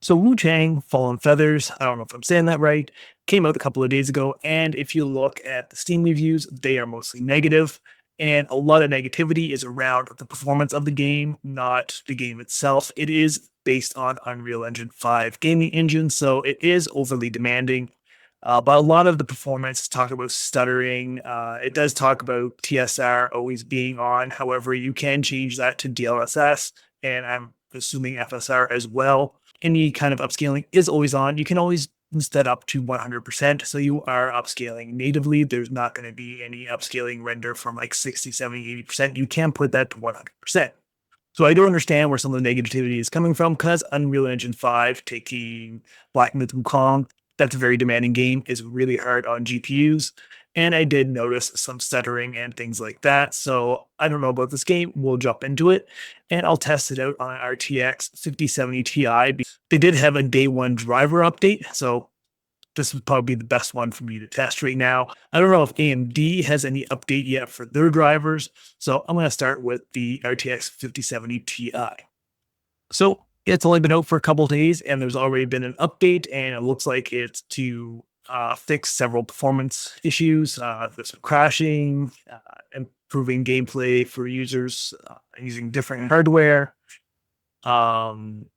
So Wuchang Fallen Feathers, I don't know if I'm saying that right, came out a couple of days ago. And if you look at the Steam reviews, they are mostly negative. And a lot of negativity is around the performance of the game, not the game itself. It is based on Unreal Engine 5 gaming engine, so it is overly demanding. But a lot of the performance talk about stuttering. It does talk about TSR always being on. However, you can change that to DLSS, and I'm assuming FSR as well. Any kind of upscaling is always on. You can always boost that up to 100%. So you are upscaling natively. There's not going to be any upscaling render from like 60, 70, 80%. You can put that to 100%. So I don't understand where some of the negativity is coming from, because Unreal Engine 5 taking Black Myth Wukong, that's a very demanding game, is really hard on GPUs. And I did notice some stuttering and things like that. So I don't know about this game. We'll jump into it and I'll test it out on RTX 5070 Ti. They did have a day one driver update, so this would probably be the best one for me to test right now. I don't know if AMD has any update yet for their drivers, so I'm going to start with the RTX 5070 Ti. So it's only been out for a couple days, and there's already been an update, and it looks like it's to fix several performance issues. There's some crashing, improving gameplay for users using different hardware.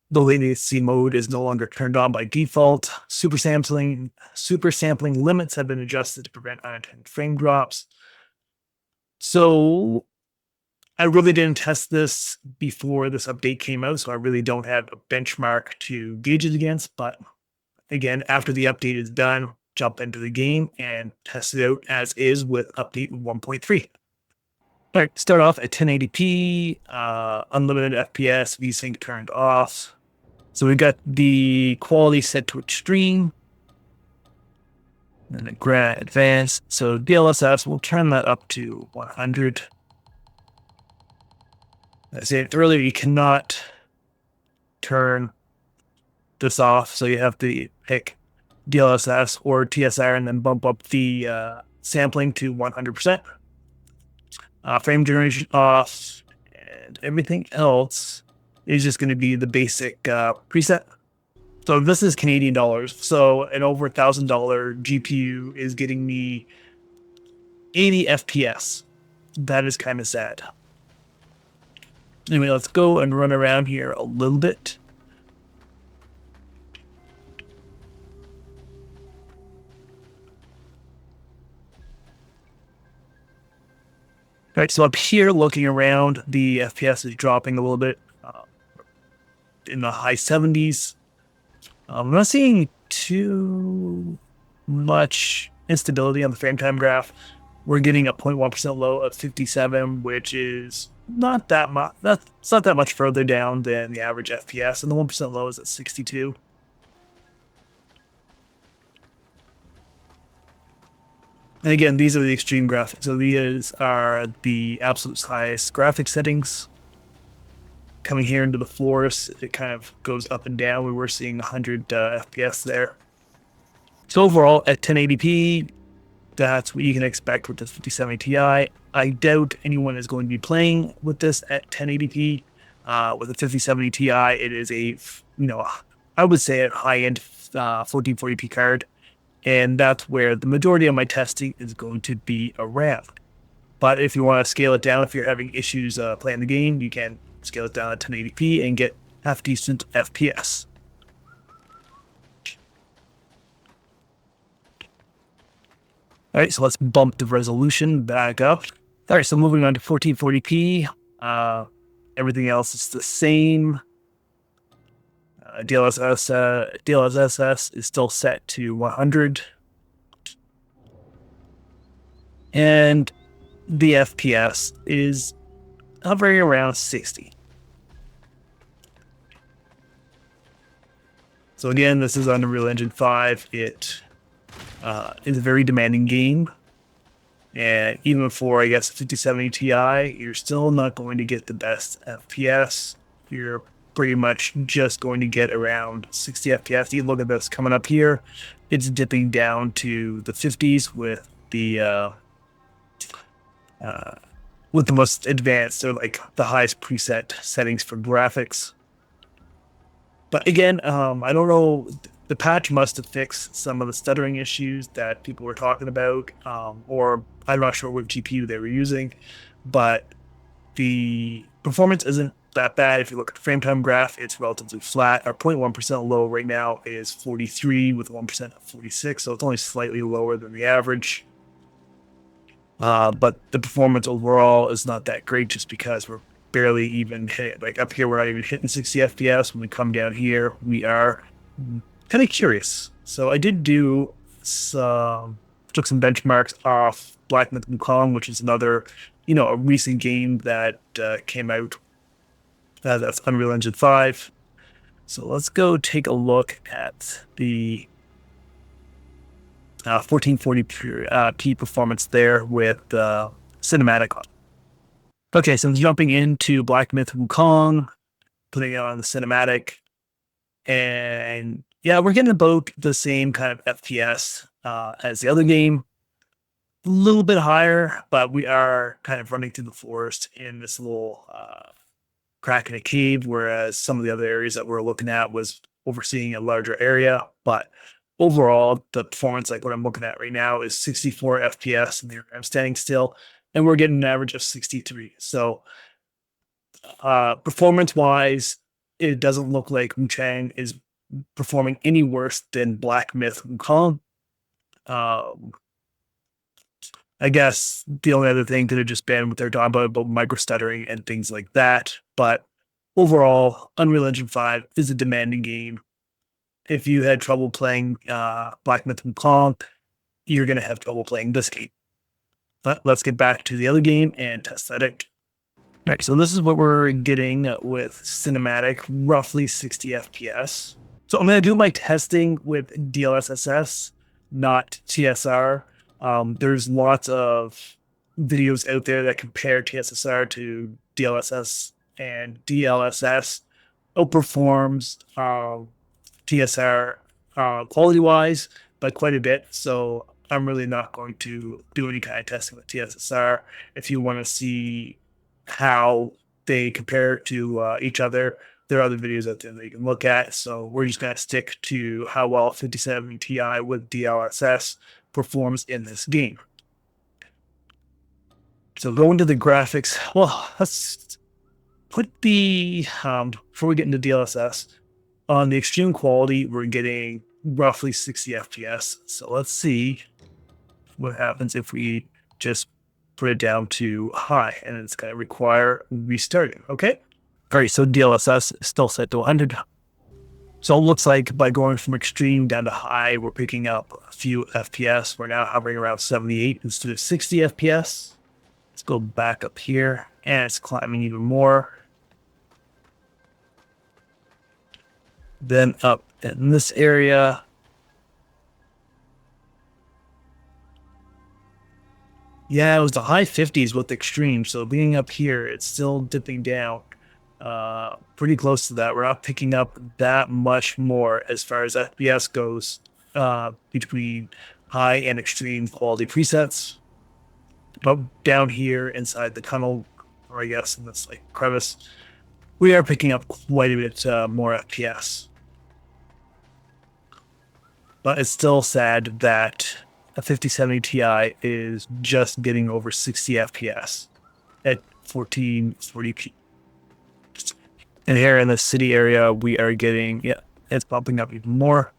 The latency mode is no longer turned on by default. Super sampling limits have been adjusted to prevent unintended frame drops. So I really didn't test this before this update came out, so I really don't have a benchmark to gauge it against. But again, after the update is done, jump into the game and test it out as is with update 1.3. All right, start off at 1080p, unlimited FPS, VSync turned off. So we've got the quality set to extreme, and then grad advanced. So DLSS, we'll turn that up to 100. As I said earlier, you cannot turn this off, so you have to pick DLSS or TSR and then bump up the sampling to 100%. Frame generation off, and everything else is just going to be the basic preset. So this is Canadian dollars. So an over $1,000 GPU is getting me 80 FPS. That is kind of sad. Anyway, let's go and run around here a little bit. All right, so up here, looking around, the FPS is dropping a little bit in the high 70s. I'm not seeing too much instability on the frame time graph. We're getting a 0.1% low of 57, which is not that much. That's not that much further down than the average FPS, and the 1% low is at 62. And again, these are the extreme graphics. So these are the absolute highest graphics settings. Coming here into the forest, it kind of goes up and down. We were seeing 100 FPS there. So overall, at 1080p, that's what you can expect with this 5070 Ti. I doubt anyone is going to be playing with this at 1080p. With a 5070 Ti, it is a, I would say a high-end 1440p card. And that's where the majority of my testing is going to be around. But if you want to scale it down, if you're having issues playing the game, you can scale it down to 1080p and get half decent FPS. All right, so let's bump the resolution back up. All right, so moving on to 1440p. Everything else is the same. DLSS is still set to 100. And the FPS is hovering around 60. So again, this is on Unreal Engine 5. It is a very demanding game. And even for, I guess, 5070 Ti, you're still not going to get the best FPS. You're pretty much just going to get around 60 FPS. You look at this coming up here, it's dipping down to the 50s with the most advanced, or like the highest preset settings for graphics. But again, I don't know. The patch must have fixed some of the stuttering issues that people were talking about, or I'm not sure what GPU they were using, but the performance isn't that bad. If you look at the frame time graph, it's relatively flat. Our 0.1% low right now is 43 with 1% at 46, so it's only slightly lower than the average. But the performance overall is not that great just because we're barely even hit. Like up here, we're not even hitting 60 FPS. When we come down here, we are kind of curious. So I did do some, took some benchmarks off Black Myth Wukong, which is another, a recent game that came out. That's Unreal Engine 5. So let's go take a look at the 1440p performance there with cinematic on. Okay, so I'm jumping into Black Myth Wukong, putting it on the cinematic, and yeah, we're getting about the same kind of FPS as the other game. A little bit higher, but we are kind of running through the forest in this little crack in a cave, whereas some of the other areas that we're looking at was overseeing a larger area. But overall, the performance, like what I'm looking at right now, is 64 FPS, and I'm standing still, and we're getting an average of 63. So, performance-wise, it doesn't look like Wuchang is performing any worse than Black Myth Wukong. I guess the only other thing could have just been what they're talking about micro stuttering and things like that. But overall, Unreal Engine 5 is a demanding game. If you had trouble playing Black Myth Wukong, you're going to have trouble playing this game. But let's get back to the other game and test that out. All right, so this is what we're getting with cinematic, roughly 60 FPS. So I'm going to do my testing with DLSS, not TSR. There's lots of videos out there that compare TSR to DLSS, and DLSS outperforms TSR quality-wise by quite a bit. So I'm really not going to do any kind of testing with TSR. If you want to see how they compare to each other, there are other videos out there that you can look at. So we're just going to stick to how well 5070 Ti with DLSS performs in this game. So going to the graphics, well, let's put the, before we get into DLSS, on the extreme quality, we're getting roughly 60 FPS. So let's see what happens if we just put it down to high, and it's going to require restarting. Okay. All right. So DLSS is still set to 100. So it looks like by going from extreme down to high, we're picking up a few FPS. We're now hovering around 78 instead of 60 FPS. Let's go back up here, and it's climbing even more. Then up in this area, yeah, it was the high 50s with extreme. So being up here, it's still dipping down pretty close to that. We're not picking up that much more as far as FPS goes between high and extreme quality presets. But down here inside the tunnel, or I guess in this like crevice, we are picking up quite a bit more FPS. But it's still sad that a 5070 Ti is just getting over 60 FPS at 1440p. And here in the city area, we are getting, yeah, it's bumping up even more.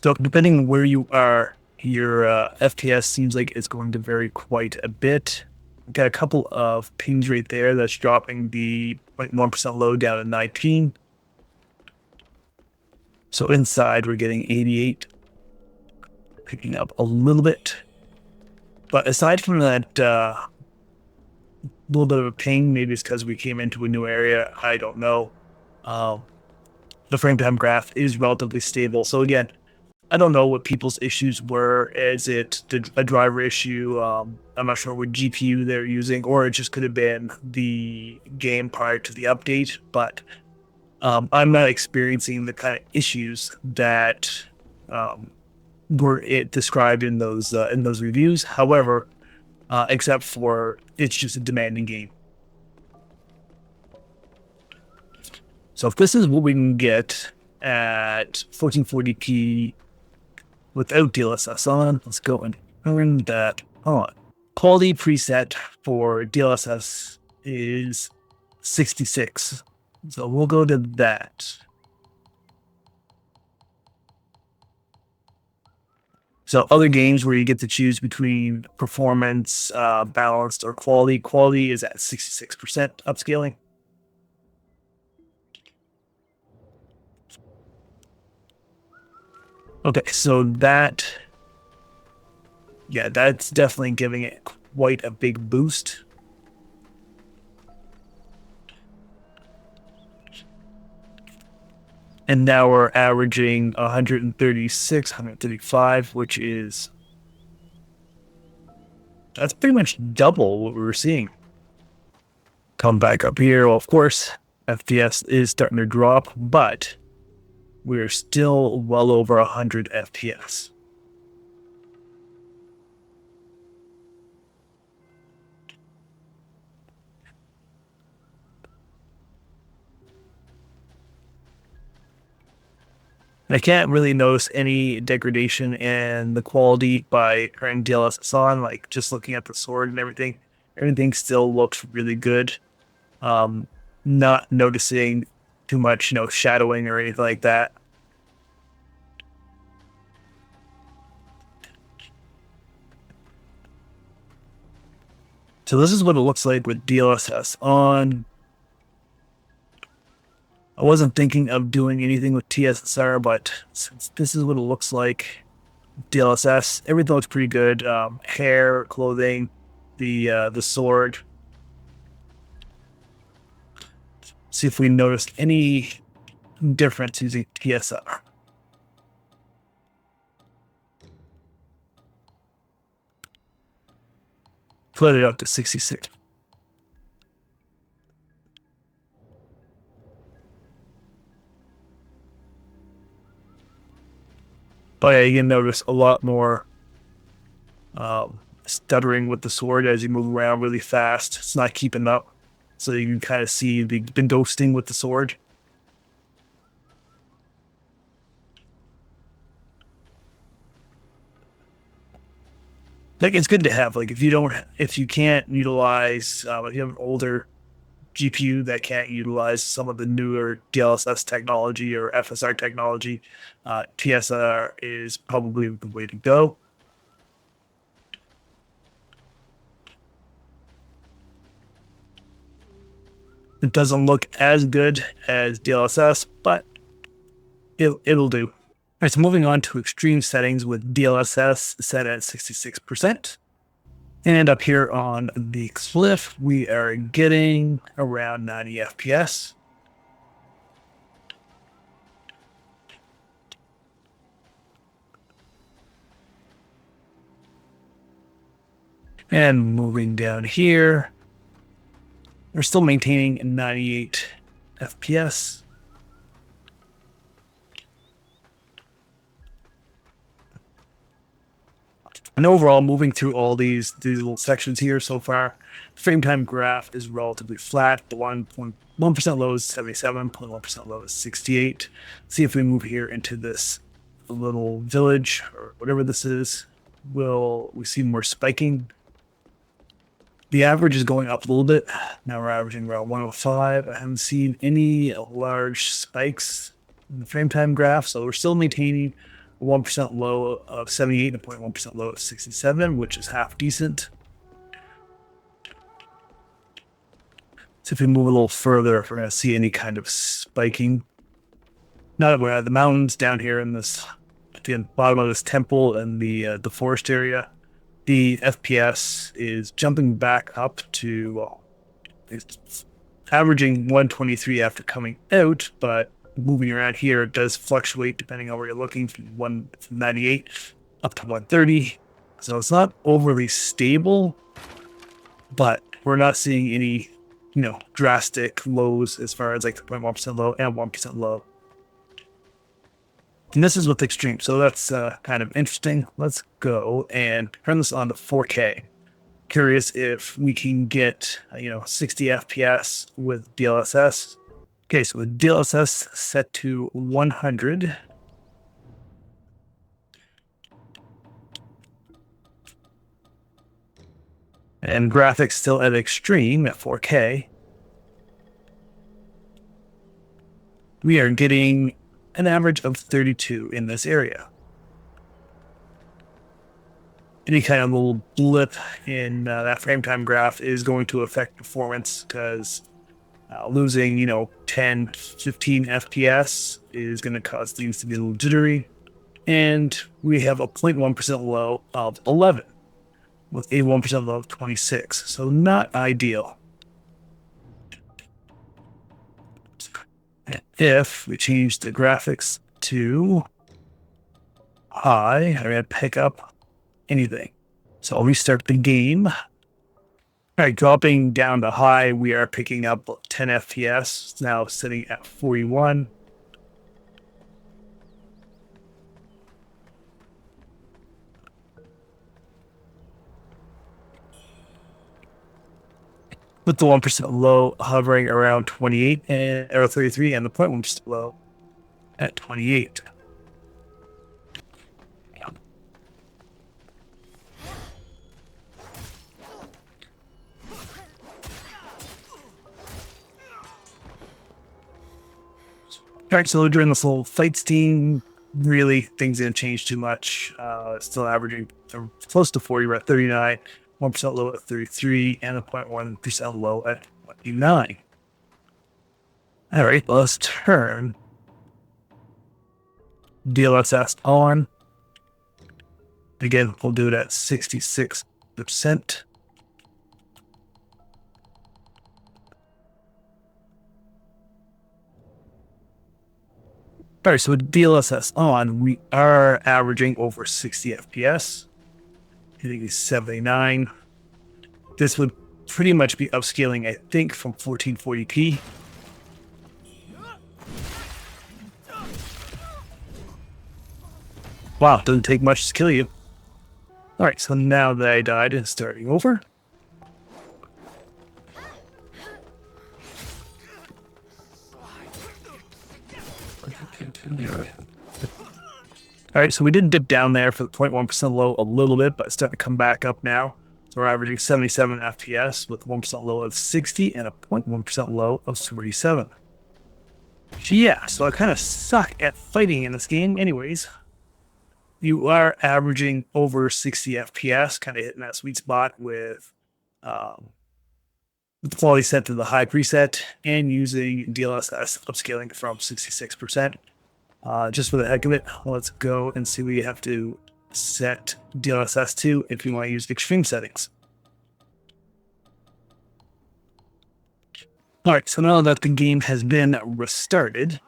So depending on where you are, your FPS seems like it's going to vary quite a bit. Got a couple of pings right there that's dropping the 0.1% load down to 19. So inside we're getting 88, picking up a little bit. But aside from that little bit of a ping, maybe it's because we came into a new area, I don't know. The frame time graph is relatively stable. So again, I don't know what people's issues were. Is it a driver issue? I'm not sure what GPU they're using, or it just could have been the game prior to the update. But I'm not experiencing the kind of issues that were described in those reviews. However, except for it's just a demanding game. So if this is what we can get at 1440p without DLSS on, let's go and turn that on. Quality preset for DLSS is 66. So we'll go to that. So other games where you get to choose between performance, balanced, or quality. Quality is at 66% upscaling. Okay, so that's definitely giving it quite a big boost. And now we're averaging 136, 135, which is, that's pretty much double what we were seeing. Come back up here. Well, of course, FPS is starting to drop, but we're still well over 100 FPS. I can't really notice any degradation in the quality by turning DLSS on, like just looking at the sword and everything. Everything still looks really good. Not noticing too much, shadowing or anything like that. So this is what it looks like with DLSS on. I wasn't thinking of doing anything with TSSR, but since this is what it looks like, DLSS, everything looks pretty good. Hair, clothing, the sword. See if we noticed any difference using TSR. Put it up to 66. But yeah, you can notice a lot more stuttering with the sword as you move around really fast. It's not keeping up. So you can kind of see the ghosting with the sword. Like, it's good to have, like, if you can't utilize, if you have an older GPU that can't utilize some of the newer DLSS technology or FSR technology, TSR is probably the way to go. It doesn't look as good as DLSS, but it'll do. All right, so moving on to extreme settings with DLSS set at 66%. And up here on the cliff, we are getting around 90 FPS. And moving down here, we're still maintaining 98 FPS. And overall, moving through all these little sections here so far, the frame time graph is relatively flat. The 1.1% low is 77, 0.1% low is 68. See if we move here into this little village or whatever this is, will we see more spiking? The average is going up a little bit. Now we're averaging around 105. I haven't seen any large spikes in the frame time graph, so we're still maintaining 1% low of 78 and 0.1% low of 67, which is half decent. So if we move a little further, if we're going to see any kind of spiking. Now that we're at the mountains down here in this, at the bottom of this temple and the forest area, the FPS is jumping back up to, it's averaging 123 after coming out, but moving around here, it does fluctuate depending on where you're looking, from 198 up to 130. So it's not overly stable, but we're not seeing any, drastic lows as far as like 0.1% low and 1% low. And this is with extreme, so that's kind of interesting. Let's go and turn this on to 4K. Curious if we can get 60 FPS with DLSS. Okay, so with DLSS set to 100. And graphics still at extreme at 4K. We are getting an average of 32 in this area. Any kind of little blip in that frame time graph is going to affect performance, because losing, 10, 15 FPS is going to cause things to be a little jittery. And we have a 0.1% low of 11 with a 1% low of 26. So not ideal. And if we change the graphics to high, I'm going to pick up anything. So I'll restart the game. All right, dropping down to high, we are picking up 10 FPS. It's now sitting at 41. With the 1% low hovering around 28 or 33, and the 0.1% low at 28. All right, so during this little fight scene, really things didn't change too much. Still averaging close to 40. We're at 39, 1% low at 33, and a 0.1% low at 29. All right, let's turn DLSS on. Again, we'll do it at 66%. All right, so with DLSS on, we are averaging over 60 FPS, hitting 79. This would pretty much be upscaling, I think, from 1440p. Wow, doesn't take much to kill you. All right, so now that I died, it's starting over. All right, so we did dip down there for the 0.1% low a little bit, but it's starting to come back up now. So we're averaging 77 FPS with 1% low of 60 and a 0.1% low of 47. Yeah, so I kind of suck at fighting in this game anyways. You are averaging over 60 FPS, kind of hitting that sweet spot with the quality set to the high preset and using DLSS upscaling from 66%. Just for the heck of it, let's go and see what you have to set DLSS to if you want to use extreme settings. All right, so now that the game has been restarted,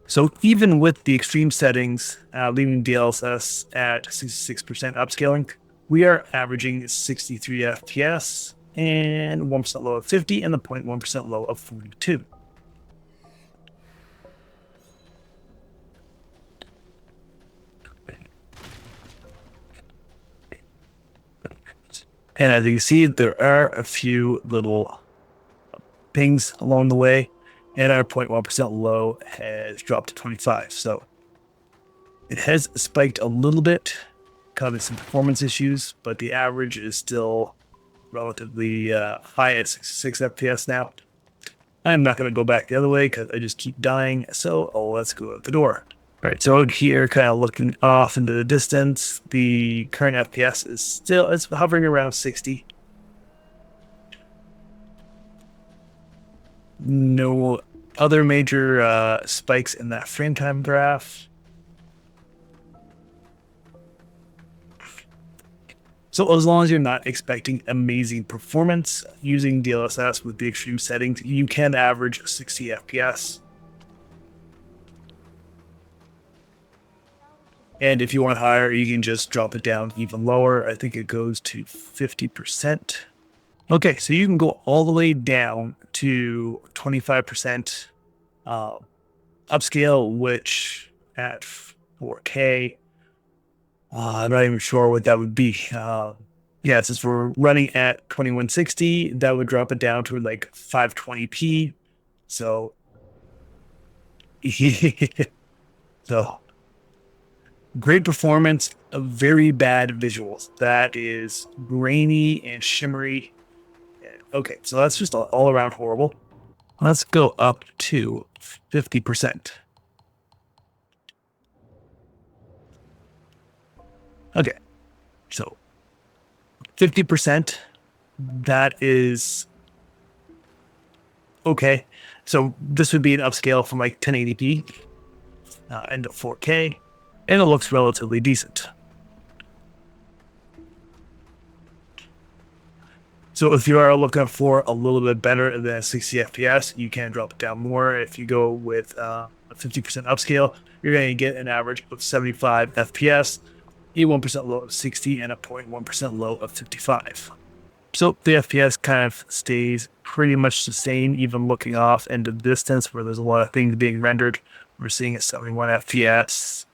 so even with the extreme settings, leaving DLSS at 66% upscaling, we are averaging 63 FPS and 1% low of 50 and the 0.1% low of 42. And as you can see, there are a few little pings along the way, and our 0.1% low has dropped to 25. So it has spiked a little bit, causing some performance issues, but the average is still relatively high at 66 FPS now. I'm not going to go back the other way because I just keep dying, so let's go out the door. All right, so out here, kind of looking off into the distance, the current FPS is still hovering around 60. No other major spikes in that frame time graph. So as long as you're not expecting amazing performance using DLSS with the extreme settings, you can average 60 FPS. And if you want higher, you can just drop it down even lower. I think it goes to 50%. Okay, so you can go all the way down to 25% upscale, which at 4K I'm not even sure what that would be. Yeah, since we're running at 2160, that would drop it down to like 520p. So, so great performance, very bad visuals. That is grainy and shimmery. Okay, so that's just all around horrible. Let's go up to 50%. Okay, so 50%, that is okay. So this would be an upscale from like 1080p and to 4K, and it looks relatively decent. So if you are looking for a little bit better than 60 FPS, you can drop it down more. If you go with a 50% upscale, you're going to get an average of 75 FPS, a 1% low of 60, and a 0.1% low of 55. So the FPS kind of stays pretty much the same, even looking off into the distance where there's a lot of things being rendered. We're seeing at 71 FPS,